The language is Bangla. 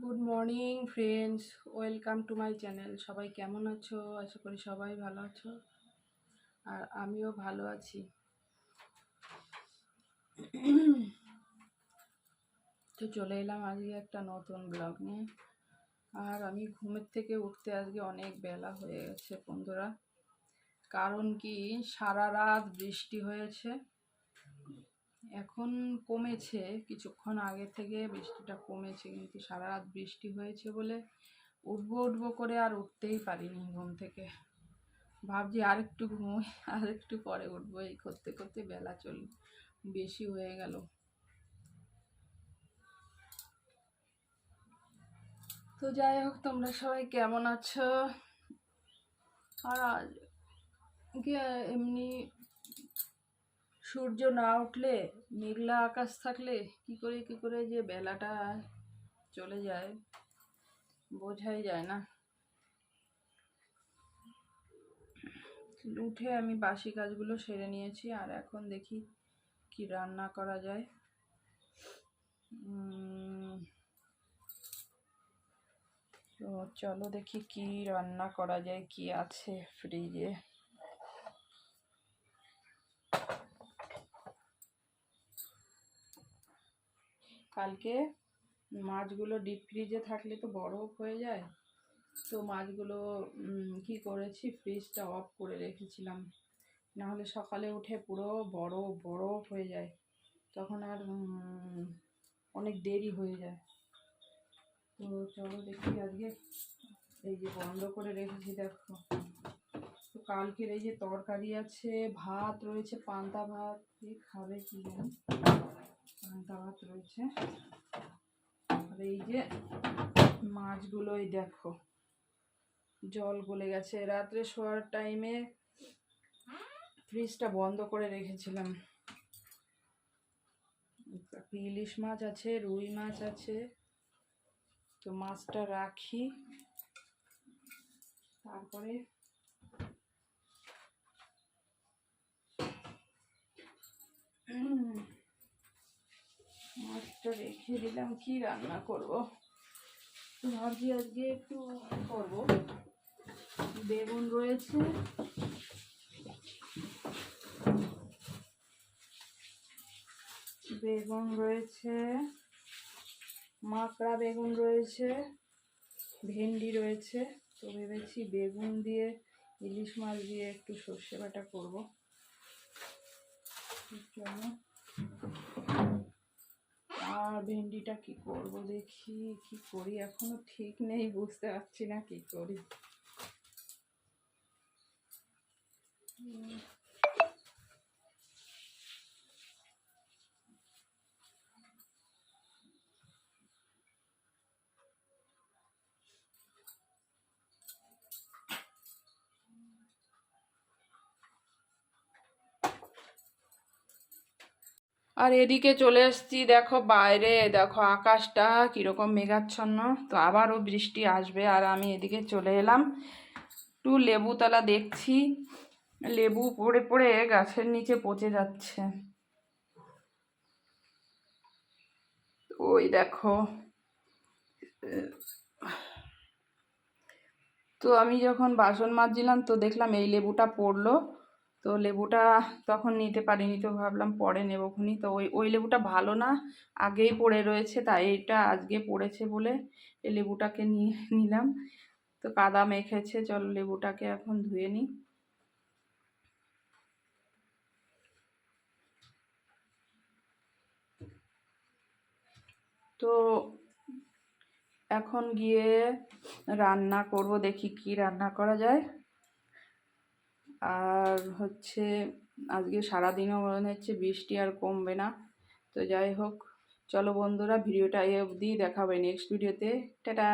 Good morning friends, welcome to my channel. সবাই কেমন আছো? আশা করি সবাই ভালো আছো, আর আমিও ভালো আছি। তো চলে এলাম আজকে একটা নতুন ব্লগ নিয়ে। আর আমি ঘুমের থেকে উঠতে আজকে অনেক বেলা হয়ে গেছে বন্ধুরা। কারণ কি, সারা রাত বৃষ্টি হয়েছে, এখন কমেছে, কিছুক্ষণ আগে থেকে বৃষ্টিটা কমেছে, কিন্তু সারা রাত বৃষ্টি হয়েছে বলে উঠবো উঠবো করে আর উঠতেই পারিনি ঘুম থেকে। ভাবছি আর একটু ঘুমোই, আর একটু পরে উঠবো, এই করতে করতে বেলা বেশি হয়ে গেল। তো যাই হোক, তোমরা সবাই কেমন আছো? আর আজকে এমনি সূর্য না উঠলে, মেঘলা আকাশ থাকলে কি করে যে বেলাটা চলে যায় বোঝাই যায় না। উঠে আমি বাসি কাজগুলো সেরে নিয়েছি, আর এখন দেখি কি রান্না করা যায়। তো চলো দেখি কি রান্না করা যায়, কি আছে ফ্রিজে। কালকে মাছগুলো ডিপ ফ্রিজে থাকলে তো বরফ হয়ে যায়, তো মাছগুলো কি করেছি, ফ্রিজটা অফ করে রেখেছিলাম, নাহলে সকালে উঠে পুরো বরফ বরফ হয়ে যায়, তখন আর অনেক দেরি হয়ে যায়। তো চলো দেখি আজকে, এই যে বন্ধ করে রেখেছি দেখো। তো কালকের এই যে তরকারি আছে, ভাত রয়েছে, পান্তা ভাত, খাবে কি জানি, পান্তা ভাত রয়েছে। আর এই যে মাছগুলোই দেখো জল গলে গেছে, রাত্রে শোয়ার টাইমে ফ্রিজটা বন্ধ করে রেখেছিলাম। ইলিশ মাছ আছে, রুই মাছ আছে, তো মাছটা রাখি, তারপরে মাছটা রেখে দিলাম। কি রান্না করব, তো ভাবছি আজকে একটু করব, বেগুন রয়েছে, মাকড়া বেগুন রয়েছে, ভেন্ডি রয়েছে। তো ভেবেছি বেগুন দিয়ে ইলিশ মাছ দিয়ে একটু সর্ষে বাটা করবো। আর ভেন্ডিটা কি করব, দেখি কি করি, এখনো ঠিক নেই, বুঝতে পারছি না কি করি। আর এদিকে চলে এসেছি, দেখো বাইরে, দেখো আকাশটা কিরকম মেঘাচ্ছন্ন, তো আবারও বৃষ্টি আসবে। আর আমি এদিকে চলে এলাম, একটু লেবু তলা দেখছি, লেবু পড়ে পড়ে গাছের নিচে পচে যাচ্ছে। ওই দেখো, তো আমি যখন বাসন মাজছিলাম তো দেখলাম এই লেবুটা পড়লো, তো লেবুটা তখন নিতে পারিনি, তো ভাবলাম পরে নেবক্ষণি। তো ওই লেবুটা ভালো না, আগেই পড়ে রয়েছে, তাই এটা আজকে পড়েছে বলে এই লেবুটাকে নিয়ে নিলাম। তো কাদা মেখেছে, চলো লেবুটাকে এখন ধুয়ে নিই। তো এখন গিয়ে রান্না করব, দেখি কি রান্না করা যায়। আর হচ্ছে আজকে সারাদিনও মনে হচ্ছে বৃষ্টি আর কমবে না। তো যাই হোক, চলো বন্ধুরা, ভিডিওটা এই অবধি, দেখাবে নেক্সট ভিডিওতে। টাটা।